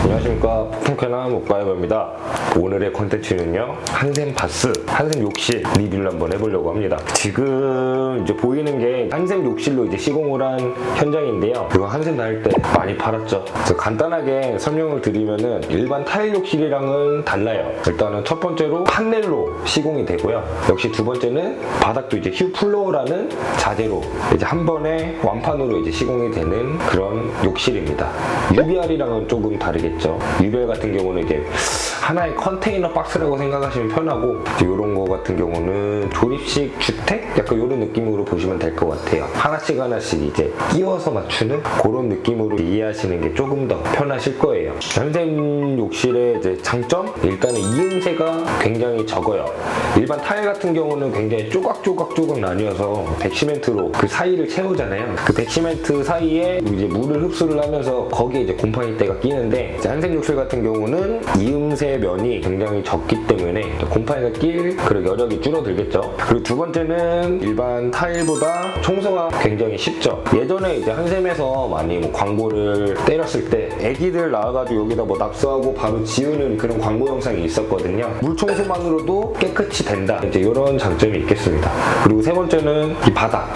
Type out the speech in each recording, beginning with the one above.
안녕하십니까, 폭풍캐나 목바이버입니다. 오늘의 컨텐츠는요, 한샘 바스, 한샘 욕실 리뷰를 한번 해보려고 합니다. 지금 이제 보이는 게 한샘 욕실로 이제 시공을 한 현장인데요. 이거 한샘 다닐 때 많이 팔았죠. 그래서 간단하게 설명을 드리면은 일반 타일 욕실이랑은 달라요. 일단은 첫 번째로 판넬로 시공이 되고요. 역시 두 번째는 바닥도 이제 휴 플로어라는 자재로 이제 한 번에 완판으로 이제 시공이 되는 그런 욕실입니다. UBR이랑은 조금 다르겠죠. UBR 같은 경우는 이제 하나의 컨테이너 박스라고 생각하시면 편하고, 이런 거 같은 경우는 조립식 주택? 약간 이런 느낌으로 보시면 될 것 같아요. 하나씩 이제 끼워서 맞추는 그런 느낌으로 이해하시는 게 조금 더 편하실 거예요. 한샘 욕실의 이제 장점? 일단은 이음새가 굉장히 적어요. 일반 타일 같은 경우는 굉장히 조각 나뉘어서 백시멘트로 그 사이를 채우잖아요. 그 백시멘트 사이에 이제 물을 흡수를 하면서 거기에 이제 곰팡이때가 끼는데, 한샘 욕실 같은 경우는 이음새 면이 굉장히 적기 때문에 곰팡이가 낄 그런 여력이 줄어들겠죠. 그리고 두 번째는 일반 타일보다 청소가 굉장히 쉽죠. 예전에 이제 한샘에서 많이 뭐 광고를 때렸을 때 애기들 나와가지고 여기다 뭐 납수하고 바로 지우는 그런 광고 영상이 있었거든요. 물 청소만으로도 깨끗이 된다, 이제 이런 장점이 있겠습니다. 그리고 세 번째는 이 바닥,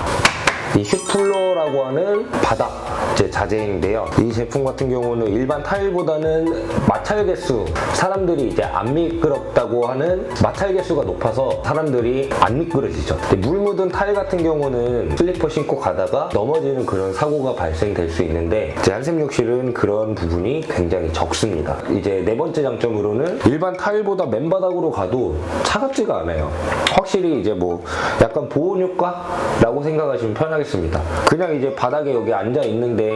이 휴플로어라고 하는 바닥 자재인데요. 이 제품 같은 경우는 일반 타일보다는 마찰 개수, 사람들이 이제 안 미끄럽다고 하는 마찰 개수가 높아서 사람들이 안 미끄러지죠. 물 묻은 타일 같은 경우는 슬리퍼 신고 가다가 넘어지는 그런 사고가 발생될 수 있는데, 제 한샘 욕실은 그런 부분이 굉장히 적습니다. 이제 네 번째 장점으로는 일반 타일보다 맨바닥으로 가도 차갑지가 않아요. 확실히 이제 뭐 약간 보온 효과라고 생각하시면 편하겠습니다. 그냥 이제 바닥에 여기 앉아 있는데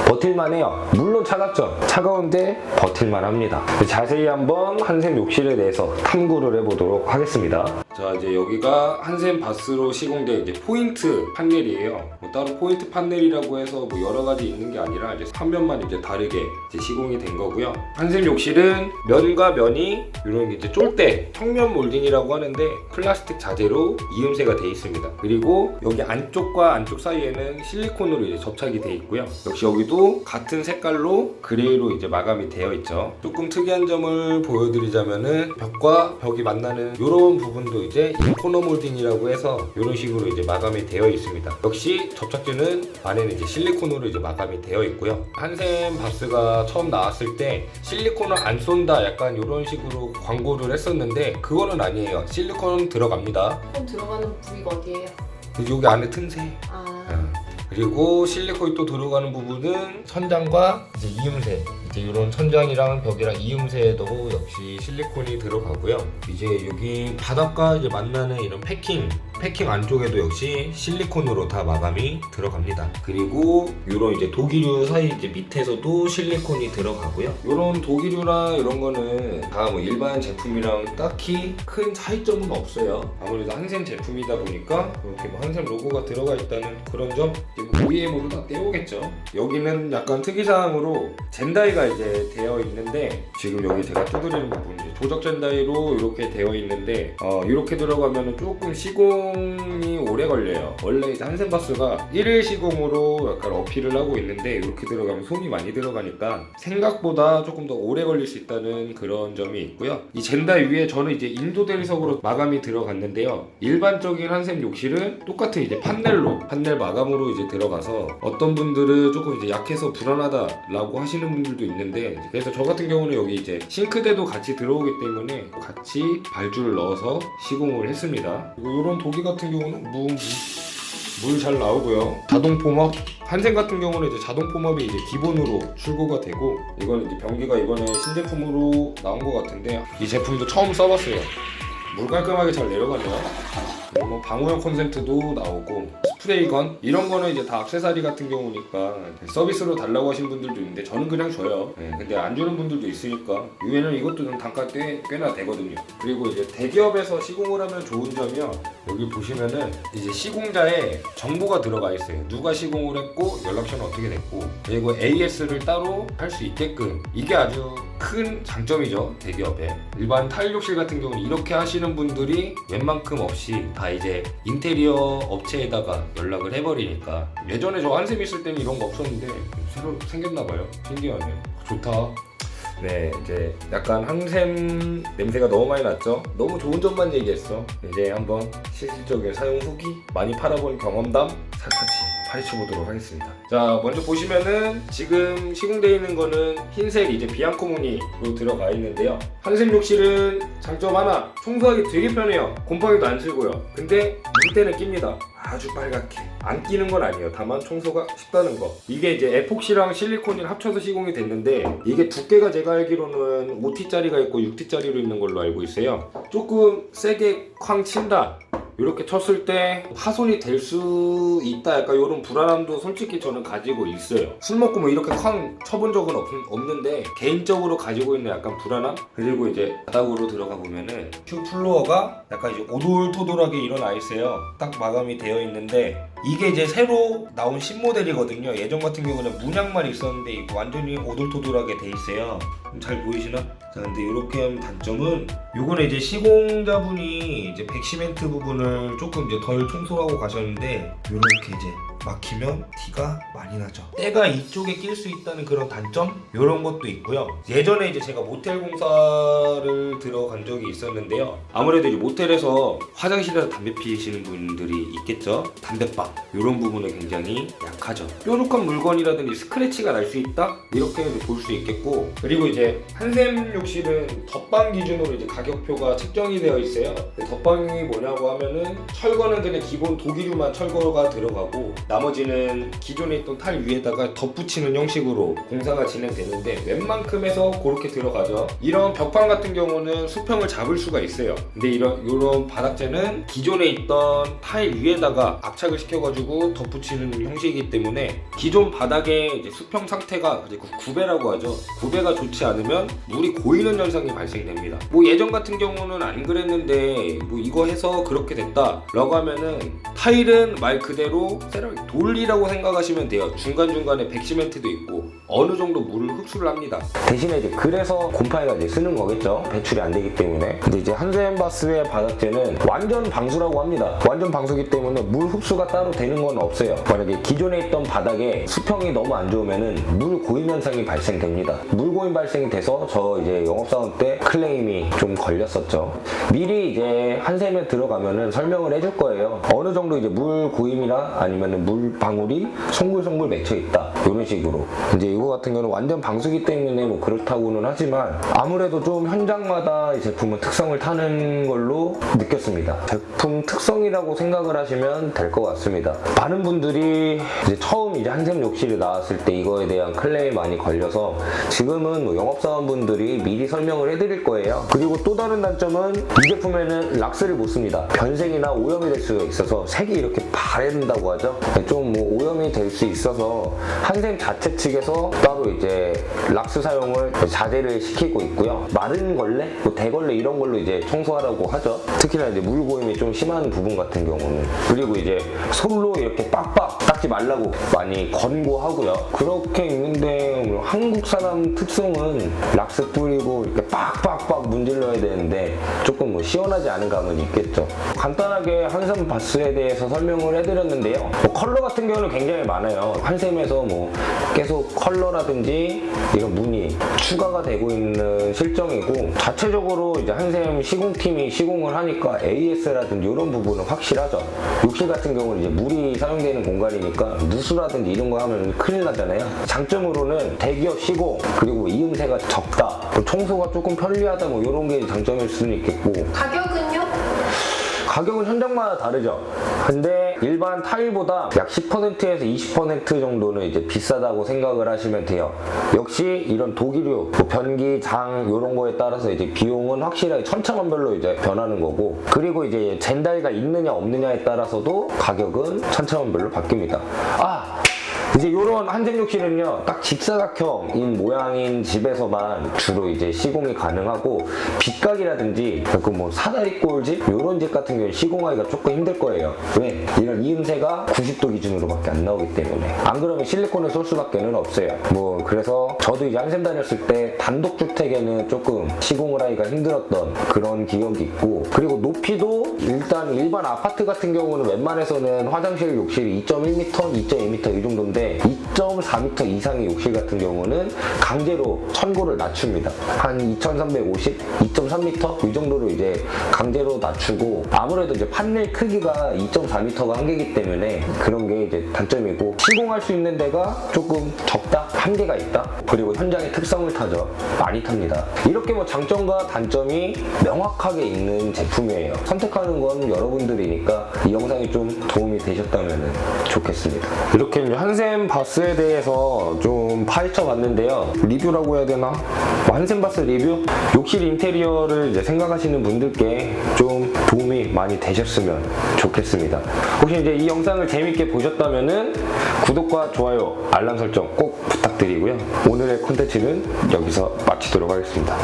버틸만 해요. 물론 차갑죠. 차가운데 버틸만 합니다. 자세히 한번 한샘 욕실에 대해서 탐구를 해보도록 하겠습니다. 자, 이제 여기가 한샘 바스로 시공된 이제 포인트 판넬이에요. 뭐 따로 포인트 판넬이라고 해서 뭐 여러 가지 있는 게 아니라 이제 한 면만 이제 다르게 이제 시공이 된 거고요. 한샘 욕실은 면과 면이 이런 게 이제 쫄대 평면 몰딩이라고 하는데 플라스틱 자재로 이음새가 돼 있습니다. 그리고 여기 안쪽과 안쪽 사이에는 실리콘으로 이제 접착이 돼 있고요. 역시 여기도 같은 색깔로 그레이로 이제 마감이 되어 있죠. 조금 특이한 점을 보여드리자면은 벽과 벽이 만나는 이런 부분도 이제 코너 몰딩이라고 해서 이런 식으로 이제 마감이 되어 있습니다. 역시 접착제는 안에는 이제 실리콘으로 이제 마감이 되어 있고요. 한샘 바스가 처음 나왔을 때 실리콘을 안 쏜다 약간 이런 식으로 광고를 했었는데, 그거는 아니에요. 실리콘 들어갑니다. 그럼 들어가는 부위가 어디예요? 여기 안에 틈새. 그리고 실리콘이 또 들어가는 부분은 천장과 이제 이음새, 이제 이런 천장이랑 벽이랑 이음새에도 역시 실리콘이 들어가고요. 이제 여기 바닥과 이제 만나는 이런 패킹 안쪽에도 역시 실리콘으로 다 마감이 들어갑니다. 그리고 이런 이제 도기류 사이 이제 밑에서도 실리콘이 들어가고요. 이런 도기류나 이런 거는 다 뭐 일반 제품이랑 딱히 큰 차이점은 없어요. 아무래도 한샘 제품이다 보니까 이렇게 뭐 한샘 로고가 들어가 있다는 그런 점, 위에 모두 다 떼오겠죠. 여기는 약간 특이사항으로 젠다이가 이제 되어 있는데, 지금 여기 제가 두드리는 부분 이제 조적 젠다이로 이렇게 되어 있는데, 이렇게 들어가면 조금 시공이 오래 걸려요. 원래 이제 한샘 바스가 1일 시공으로 약간 어필을 하고 있는데, 이렇게 들어가면 손이 많이 들어가니까 생각보다 조금 더 오래 걸릴 수 있다는 그런 점이 있고요. 이 젠다이 위에 저는 이제 인도 대리석으로 마감이 들어갔는데요. 일반적인 한샘 욕실은 똑같은 이제 판넬 마감으로 이제 들어가서 어떤 분들은 조금 이제 약해서 불안하다라고 하시는 분들도 있는데, 그래서 저 같은 경우는 여기 이제 싱크대도 같이 들어오기 때문에 같이 발주를 넣어서 시공을 했습니다. 그리고 이런 도기 같은 경우는 물 잘 나오고요. 자동 폼업, 한샘 같은 경우는 이제 자동 폼업이 이제 기본으로 출고가 되고, 이건 이제 변기가 이번에 신제품으로 나온 것 같은데, 이 제품도 처음 써봤어요. 물 깔끔하게 잘 내려가네요. 뭐 방호형 콘센트도 나오고, 스프레이건 이런 거는 이제 다 액세서리 같은 경우니까 서비스로 달라고 하시는 분들도 있는데, 저는 그냥 줘요. 근데 안 주는 분들도 있으니까 이외에는 이것도 좀 단가 꽤나 되거든요. 그리고 이제 대기업에서 시공을 하면 좋은 점이요, 여기 보시면은 이제 시공자에 정보가 들어가 있어요. 누가 시공을 했고 연락처는 어떻게 됐고, 그리고 AS를 따로 할 수 있게끔, 이게 아주 큰 장점이죠. 대기업에 일반 타일 욕실 같은 경우는 이렇게 하시는 분들이 웬만큼 없이 다 이제 인테리어 업체에다가 연락을 해버리니까. 예전에 저 한샘 있을 때는 이런 거 없었는데 새로 생겼나봐요. 신기하네. 좋다. 네, 이제 약간 항샘 냄새가 너무 많이 났죠? 너무 좋은 점만 얘기했어. 이제 한번 실질적인 사용 후기, 많이 팔아본 경험담 샅샅이 파헤쳐보도록 하겠습니다. 자, 먼저 보시면은 지금 시공되어 있는 거는 흰색 이제 비앙코 무늬로 들어가 있는데요. 항샘 욕실은 장점 하나, 청소하기 되게 편해요. 곰팡이도 안 슬고요. 근데 물때는 낍니다. 아주 빨갛게. 안 끼는 건 아니에요. 다만 청소가 쉽다는 거. 이게 이제 에폭시랑 실리콘이 합쳐서 시공이 됐는데, 이게 두께가 제가 알기로는 5T짜리가 있고 6T짜리로 있는 걸로 알고 있어요. 조금 세게 쾅 친다, 이렇게 쳤을 때 파손이 될 수 있다, 약간 이런 불안함도 솔직히 저는 가지고 있어요. 술 먹고 뭐 이렇게 쾅 쳐본 적은 없는데 개인적으로 가지고 있는 약간 불안함? 그리고 이제 바닥으로 들어가 보면은 큐 플로어가 약간 이제 오돌토돌하게 일어나 있어요. 딱 마감이 되어 있는데, 이게 이제 새로 나온 신모델이거든요. 예전 같은 경우는 문양만 있었는데 이거 완전히 오돌토돌하게 돼 있어요. 잘 보이시나? 자, 근데 이렇게 하면 단점은, 요거는 이제 시공자분이 이제 백시멘트 부분을 조금 이제 덜 청소하고 가셨는데, 이렇게 이제 막히면 티가 많이 나죠. 때가 이쪽에 낄 수 있다는 그런 단점? 이런 것도 있고요. 예전에 이제 제가 모텔 공사를 들어간 적이 있었는데요. 아무래도 이제 모텔에서 화장실에서 담배 피우시는 분들이 있겠죠. 담배빵 이런 부분은 굉장히 약하죠. 뾰족한 물건이라든지 스크래치가 날 수 있다? 이렇게 볼 수 있겠고, 그리고 이제 한샘 욕실은 덧방 기준으로 이제 가격표가 책정이 되어 있어요. 덧방이 뭐냐고 하면은, 철거는 그냥 기본 독일유만 철거가 들어가고, 나머지는 기존에 있던 탈 위에다가 덧붙이는 형식으로 공사가 진행되는데, 웬만큼에서 그렇게 들어가죠. 이런 벽판 같은 경우는 수평을 잡을 수가 있어요. 근데 이런 바닥재는 기존에 있던 타일 위에다가 압착을 시켜가지고 덧붙이는 형식이기 때문에, 기존 바닥의 이제 수평 상태가 이제 구배라고 하죠. 구배가 좋지 않으면 물이 고이는 현상이 발생됩니다. 뭐 예전 같은 경우는 안 그랬는데 뭐 이거 해서 그렇게 됐다 라고 하면은, 타일은 말 그대로 세라믹 돌이라고 생각하시면 돼요. 중간중간에 백시멘트도 있고 어느 정도 물을 흡수를 합니다. 대신에 이제 그래서 곰팡이가 이제 쓰는 거겠죠. 배출이 안 되기 때문에. 근데 이제 한샘바스의 바닥재는 완전 방수라고 합니다. 완전 방수기 때문에 물 흡수가 따로 되는 건 없어요. 만약에 기존에 있던 바닥에 수평이 너무 안 좋으면은 물 고임 현상이 발생됩니다. 물 고임 발생이 돼서 저 이제 영업사원 때 클레임이 좀 걸렸었죠. 미리 이제 한샘에 들어가면은 설명을 해줄 거예요. 어느 정도 이제 물 고임이나 아니면은 물 방울이 송글송글 맺혀 있다, 이런 식으로. 이제 이거 같은 경우는 완전 방수기 때문에 뭐 그렇다고는 하지만, 아무래도 좀 현장마다 이 제품은 특성을 타는 걸로 느꼈습니다. 제품 특성이라고 생각을 하시면 될 것 같습니다. 많은 분들이 이제 처음 이제 한샘 욕실이 나왔을 때 이거에 대한 클레임 많이 걸려서, 지금은 뭐 영업사원분들이 미리 설명을 해드릴 거예요. 그리고 또 다른 단점은, 이 제품에는 락스를 못 씁니다. 변색이나 오염이 될 수가 있어서, 색이 이렇게 바랜다고 하죠. 좀 뭐 오염이 될 수 있어서 한샘 자체 측에서 따로 이제 락스 사용을 자제를 시키고 있고요. 마른 걸레, 뭐 대걸레 이런 걸로 이제 청소하라고 하죠. 특히나 이제 물 고임이 좀 심한 부분 같은 경우는. 그리고 이제 솔로 이렇게 빡빡 닦지 말라고 많이 권고하고요. 그렇게 있는데 한국 사람 특성은 락스 뿌리고 이렇게 빡빡빡 문질러야 되는데 조금 뭐 시원하지 않은 감은 있겠죠. 간단하게 한샘 바스에 대해서 설명을 해드렸는데요. 뭐 컬러 같은 경우는 굉장히 많아요. 한샘에서 뭐 계속 컬러라든지 이런 무늬 추가가 되고 있는 실정이고, 자체적으로 이제 한샘 시공팀이 시공을 하니까 AS라든지 이런 부분은 확실하죠. 욕실 같은 경우는 이제 물이 사용되는 공간이니까 누수라든지 이런 거 하면 큰일 나잖아요. 장점으로는 대기업 시공, 그리고 이음새가 적다, 청소가 조금 편리하다, 뭐 이런 게 장점일 수는 있겠고. 가격은요? 가격은 현장마다 다르죠. 근데 일반 타일보다 약 10%에서 20% 정도는 이제 비싸다고 생각을 하시면 돼요. 역시 이런 독일유, 뭐 변기, 장 이런 거에 따라서 이제 비용은 확실하게 천차만별로 이제 변하는 거고, 그리고 이제 젠달가 있느냐 없느냐에 따라서도 가격은 천차만별로 바뀝니다. 이제 이런 한샘 욕실은요, 딱 직사각형인 모양인 집에서만 주로 이제 시공이 가능하고, 빗각이라든지 그 뭐 사다리 꼴집 이런 집 같은 경우는 시공하기가 조금 힘들 거예요. 왜? 이런 이음새가 90도 기준으로밖에 안 나오기 때문에. 안 그러면 실리콘을 쏠 수밖에는 없어요. 뭐 그래서 저도 이제 한샘 다녔을 때 단독 주택에는 조금 시공을 하기가 힘들었던 그런 기억이 있고, 그리고 높이도 일단 일반 아파트 같은 경우는 웬만해서는 화장실 욕실이 2.1m, 2.2m 이 정도인데 2.4m 이상의 욕실 같은 경우는 강제로 천고를 낮춥니다. 한 2,350, 2.3m 이 정도로 이제 강제로 낮추고 아무래도 이제 판넬 크기가 2.4m가 한계이기 때문에 그런 게 이제 단점이고 시공할 수 있는 데가 조금 적다? 한계가 있다? 그리고 현장의 특성을 타죠. 많이 탑니다. 이렇게 뭐 장점과 단점이 명확하게 있는 제품이에요. 선택하는 건 여러분들이니까 이 영상이 좀 도움이 되셨다면 좋겠습니다. 이렇게 한샘 바스에 대해서 좀 파헤쳐 봤는데요. 리뷰라고 해야 되나? 한샘 바스 리뷰? 욕실 인테리어를 이제 생각하시는 분들께 좀 도움이 많이 되셨으면 좋겠습니다. 혹시 이제 이 영상을 재밌게 보셨다면은 구독과 좋아요, 알람 설정 꼭 부탁드리고요. 오늘의 콘텐츠는 여기서 마치도록 하겠습니다.